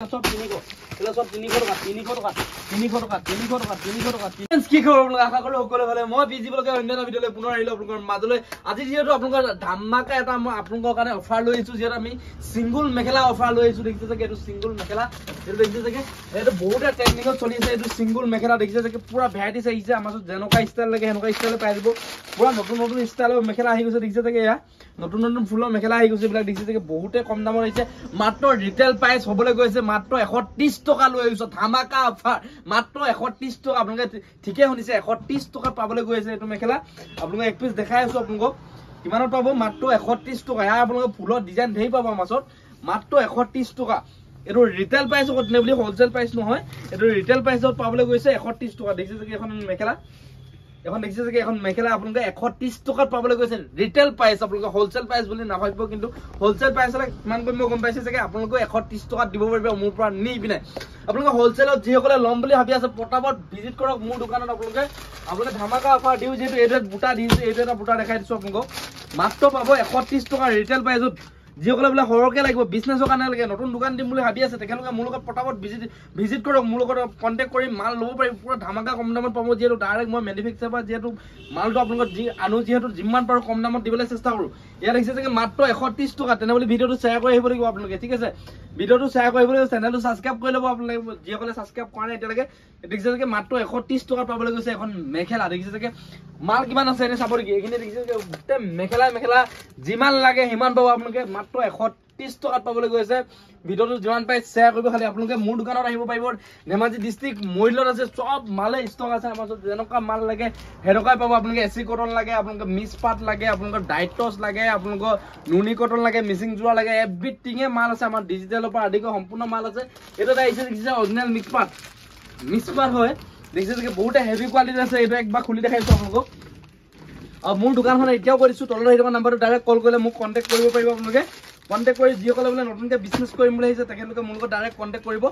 सब 300 सब 300 टका 300 टका 300 टका 300 टका 300 टका কি খবৰ আপোনালোক আশা কৰো সকলো ভালে মই বিজি বলকে অন্য এটা ভিডিঅলৈ পুনৰ আহিলো আপোনালোকৰ মাজলৈ আজি যেহেতু আপোনালোকৰ ধামাকা এটা মই আপোনালোকৰ কাৰণে অফাৰ লৈ আহিছো যেটা আমি সিঙ্গল মেখেলা অফাৰ লৈ আহিছো দেখিছে যে এটো সিঙ্গল মেখেলা এটো দেখিছে যে এটো বহুত টেকনিকল চলি আছে এটো সিঙ্গল মেখেলা দেখিছে যে পুৰা ভ্যাৰাইটিজ আহিছে আমাৰ যেনকা ষ্টাইল লাগে হেনকা ষ্টাইল পাই দিব পুৰা নতুন নতুন ষ্টাইলৰ মেখেলা আহি গৈছে দেখিছে যে এয়া নতুন নতুন ফুলৰ মেখেলা আহি গৈছে বিলা দেখিছে যে বহুতে কম দামৰ আহিছে মাত্ৰ ৰিটেল প্ৰাইস হ'বলৈ গৈছে মাত্ৰ 130 টকা লৈ আহিছো ধামাকা অফাৰ মাত্ৰ 130 টকা আপোনালোকে ঠিকে শুনিছে 130 টকা পাবলৈ গৈছে এটো মেখেলা আপোনালোকে এক পিস দেখাই আছো আপোনালোকক কিমানত পাব মাত্ৰ 130 টকা ইয়া আপোনালোকে ফুলৰ ডিজাইন ধেই পাব মাছত মাত্ৰ 130 টকা এটো ৰিটেল প্ৰাইস কত নে বুলি হোলসেল প্ৰাইস নহয় এটো ৰিটেল প্ৰাইসত পাবলৈ গৈছে 130 টকা দেখিছে যে এখন মেখেলা এখন দেখিছে যে এখন মেখেলা আপোনালোকে 130 টকাত পাবলৈ গৈছে ৰিটেল প্ৰাইস আপোনালোকে হোলসেল প্ৰাইস বুলি নাভাবিব কিন্তু হোলসেল প্ৰাইসলে কিমান কম গম পাইছে যে আপোনালোকে 130 টকাত দিব পাৰিব মোৰ পৰা নি বিনে আপোনালোকে হোলসেলত যিসকলে লম বুলি ভাবি আছে পটাপট ভিজিট কৰক মোৰ দোকানত আপোনালোকে ধামাকা অফাৰ দিও যেটো এটো বুটা দিছে এটো এটা বুটা দেখাই দিছো আপোনালোকক মাত্ৰ পাব 130 টকা ৰিটেল প্ৰাইসত যিসকলে বলে হৰকে লাগিব বিজনেছৰ কাৰণে লাগে নতুন দোকান দিম বুলি ভাবি আছে তেখেতলোকে মোৰ লগত পটাপট ভিজিট কৰক মোৰ লগত কন্টাক্ট কৰি মাল ল'ব পাৰিব পুৰা ধামাকা কম দামত পাব যেটো ডাইৰেক্ট মই ম্যানুফ্যাকচাৰ পৰা যেটো মালটো আপোনালোকক আনো যেটো যিমান পাৰো কম দামত দিবলৈ চেষ্টা কৰো ইয়া দেখিছে যে মাত্ৰ 130 টকা তেনে বুলি ভিডিওটো শেয়াৰ কৰি আহিব লাগিব আপোনালোকে ঠিক আছে ভিডিওটো শেয়াৰ কৰিব লাগিব চেনেলটো সাবস্ক্ৰাইব কৰি ল'ব আপোনালোকে যিসকলে সাবস্ক্ৰাইব কৰা নাই এতিয়ালৈকে দেখিছে যে মাত্ৰ 130 টকা পাবলৈ গৈছে এখন মেখেলা দেখিছে যে মাল কিমান আছে এনে চাব কি এখিনি দেখিছে যে গোটে মেখেলা যিমান লাগে হিমান পাব আপোনালোকে মাত্ৰ 130 টকাত পাবলৈ গৈছে ভিডিওটো যিমান পাই শেয়াৰ কৰিব খালি আপোনালোকে মোৰ দোকানত আহিব পাৰিব ধেমাজি ডিস্ট্ৰিক্ট মইলত আছে সব মালে ষ্টক আছে আমাৰ যেনকা মাল লাগে হেৰকাই পাব আপোনালোকে এসি কটন লাগে আপোনালোকে মিস পাট লাগে আপোনালোকে ডাইটস লাগে আপোনালোকে নুনি কটন লাগে মিচিং জোৰা লাগে এভৰিথিং মাল আছে আমাৰ ডিজিটেলৰ পৰা আদিকৈ সম্পূৰ্ণ মাল আছে এটা আহিছে দেখিছে অৰিজিনাল মিক্স পাট হয় দেখিছে যে বহুত হেভি কোৱালিটি আছে এটা একবাৰ খুলি দেখাইছো আপোনালোকক মোৰ দোকানখন এতিয়াও কৰিছো তলৰ হেৰিৰ নাম্বাৰটো ডাইৰেক্ট কল কৰিলে মোক কন্টাক্ট কৰিব পাৰিব আপোনালোকে কন্টাক্ট কৰি যিসকলে বলে নতুনকে বিজনেছ কৰিম বুলি আহিছে তেখেতলোকে মোৰ লগত ডাইৰেক্ট কন্টাক্ট কৰিব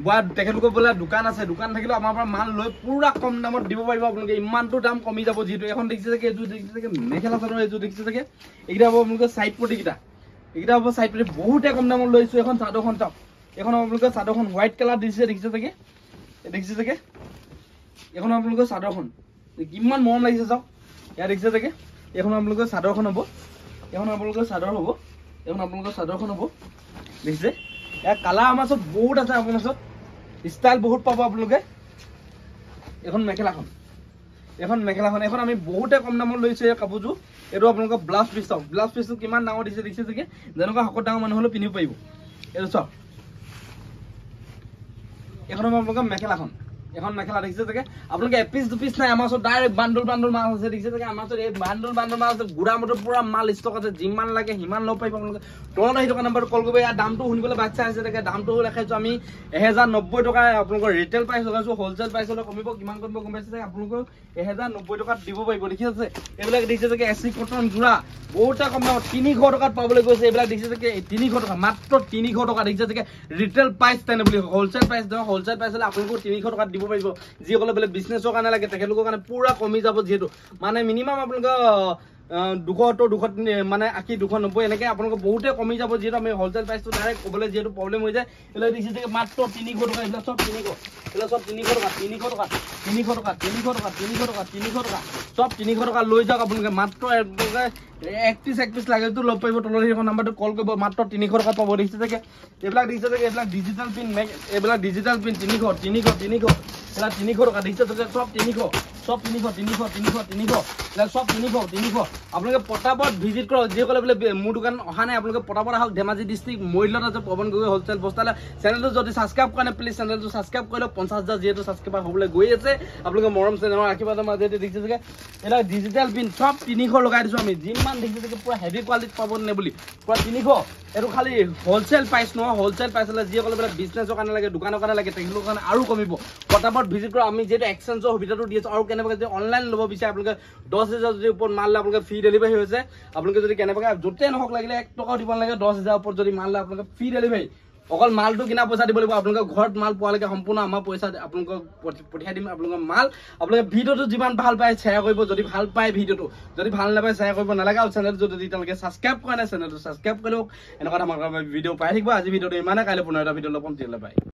বা তেখেতলোকৰ বলে দোকান আছে দোকান থাকিলে আমাৰ পৰা মাল লৈ পুৰা কম দামত দিব পাৰিব আপোনালোকে ইমানটো দাম কমি যাব যেটো এখন দেখিছে যে এজু দেখিছে যে মেখেলা চাদৰ এজু দেখিছে যে এইটা হ'ব আপোনালোকে সাইড পটিকিটা এইটা হ'ব সাইড পটি বহুতে কম দামত লৈছো এখন চাদৰখন চাওক এখন আপোনালোকে চাদৰখন হোৱাইট কালাৰ দিছে দেখিছে যে এখন আপোনালোকে চাদৰখন কিমান মৰম লাগিছে চাওক ইয়া দেখিছে যে এখন আপোনালোকে চাদৰখন হ'ব এখন আপোনালোকৰ চাদৰখন হ'ব দেখিছে ইয়া কালাৰ আমাৰ সব বহুত আছে আপোনাৰ সব ষ্টাইল বহুত পাব আপোনালোকে এখন মেখেলাখন এখন আমি বহুতে কম দামত লৈছো এই কাপোৰটো এটো আপোনালোকৰ ব্লাউজ পিস চাওক ব্লাউজ পিসটো কিমান ডাঙৰ দিছে দেখিছে যে যেনকা হক ডাঙৰ মানুহ হলে পিন্ধিব পাৰিব এটো চাওক এখন আপোনালোকৰ এখন মেখেলা দেখিছে যে আপোনালোকে এপিস দুপিস নাই আমাৰ সব ডাইৰেক্ট বান্ডল মাল আছে দেখিছে যে আমাৰ সব এই বান্ডল মাল আছে গুড়া মটৰ পুৰা মাল ষ্টক আছে যিমান লাগে হিমান লব পাৰিব আপোনালোকে তলত আহি থকা নাম্বাৰটো কল কৰিব ইয়াৰ দামটো শুনিবলৈ বাচ্চা আছে দেখে দামটো দেখাইছো আমি 1090 টকা আপোনালোকৰ ৰিটেল প্ৰাইস দেখাইছো হোলসেল প্ৰাইস হলে কমিব কিমান কমিব গম পাইছে যে আপোনালোকক 1090 টকাত দিব পাৰিব দেখিছে এইবিলাক দেখিছে যে এসি কটন জোৰা বহুটা কম দামত 300 টকাত পাবলৈ গৈছে এইবিলাক দেখিছে যে 300 টকা মাত্ৰ 300 টকা দেখিছে যে ৰিটেল প্ৰাইস তেনে বুলি হোলসেল প্ৰাইস দেও হোলসেল প্ৰাইস হলে আপোনালোকক 300 টকাত দিব পাৰিব যিসকলে বলে বিজনেছৰ কাৰণে লাগে তেখেতলোকৰ কাৰণে পুৰা কমি যাব যেটো মানে মিনিমাম আপোনালোকৰ 200 মানে 80 290 এনেকে আপোনালোক বহুতে কমি যাব যেটো আমি হোলসেল প্ৰাইসটো ডাইৰেক্ট কবলে যেটো প্ৰবলেম হৈ যায় এলা দিছে যে মাত্ৰ 300 টকা এলা সব 300 টকা সব 300 টকা লৈ যাওক আপোনালোকে মাত্ৰ 31 পিস লাগে তো লব পাৰিব তলৰ হেৰিখন নাম্বাৰটো কল কৰিব মাত্ৰ 300 টকা পাব দেখিছে যে এইবিলাক দেখিছে যে এইবিলাক ডিজিটাল পিন 300 এলা 300 টকা দেখিছে যে সব 300 সব 300 আপোনালোকে পটাপট ভিজিট কৰক যিসকলে বলে মোৰ দোকান অহা নাই আপোনালোকে পটাপট আহক ধেমাজি ডিস্ট্ৰিক্ট মইলত আছে পৱন গগৈ হোলসেল বস্তালে চেনেলটো যদি সাবস্ক্ৰাইব কৰা নাই প্লিজ চেনেলটো সাবস্ক্ৰাইব কৰি লওক 50000 যেটো সাবস্ক্ৰাইবাৰ হ'বলৈ গৈ আছে আপোনালোকে মৰম চেনেলৰ আশীৰ্বাদৰ মাজতে দেখিছে যে এলা ডিজিটাল পিন সব 300 লগাই দিছো আমি যিমান দেখিছে যে পুৰা হেভি কোৱালিটি পাব নে বুলি পুৰা 300 এটো খালি হোলসেল প্ৰাইস নহয় হোলসেল প্ৰাইস হলে যিসকলে বলে বিজনেছৰ কাৰণে লাগে দোকানৰ কাৰণে লাগে তেখেতলোকৰ কাৰণে আৰু কমিব পটাপট ভিজিট কৰক আমি যেটো এক্সচেঞ্জৰ সুবিধাটো দি আছো আৰু কেনেবাকৈ যে অনলাইন ল'ব বিচাৰে আপোনালোকে 10000 যদি ওপৰত মাল আপোনালোকে ফ্ৰী ডেলিভাৰী হৈছে আপোনালোকে যদি কেনেবাকৈ যতে নহক লাগিলে 1 টকা দিব নালাগে 10000 ওপৰত যদি মাল আপোনালোকে ফ্ৰী ডেলিভাৰী অকল মালটো কিনা পইচা দিব লাগিব আপোনালোকৰ ঘৰত মাল পোৱালৈকে সম্পূৰ্ণ আমাৰ পইচা আপোনালোকক পঠিয়াই দিম আপোনালোকৰ মাল আপোনালোকে ভিডিঅ'টো যিমান ভাল পায় শ্বেয়াৰ কৰিব যদি ভাল পায় ভিডিঅ'টো যদি ভাল নাপায় শ্বেয়াৰ কৰিব নালাগে আৰু চেনেলটো যদি তেওঁলোকে ছাবস্ক্ৰাইব কৰা নাই চেনেলটো ছাবস্ক্ৰাইব কৰি লওক এনেকুৱা ধৰণৰ ভিডিঅ' পাই থাকিব আজি ভিডিঅ'টো ইমানে কাইলৈ পুনৰ এটা ভিডিঅ' লগ পাম তেতিয়ালৈ পাই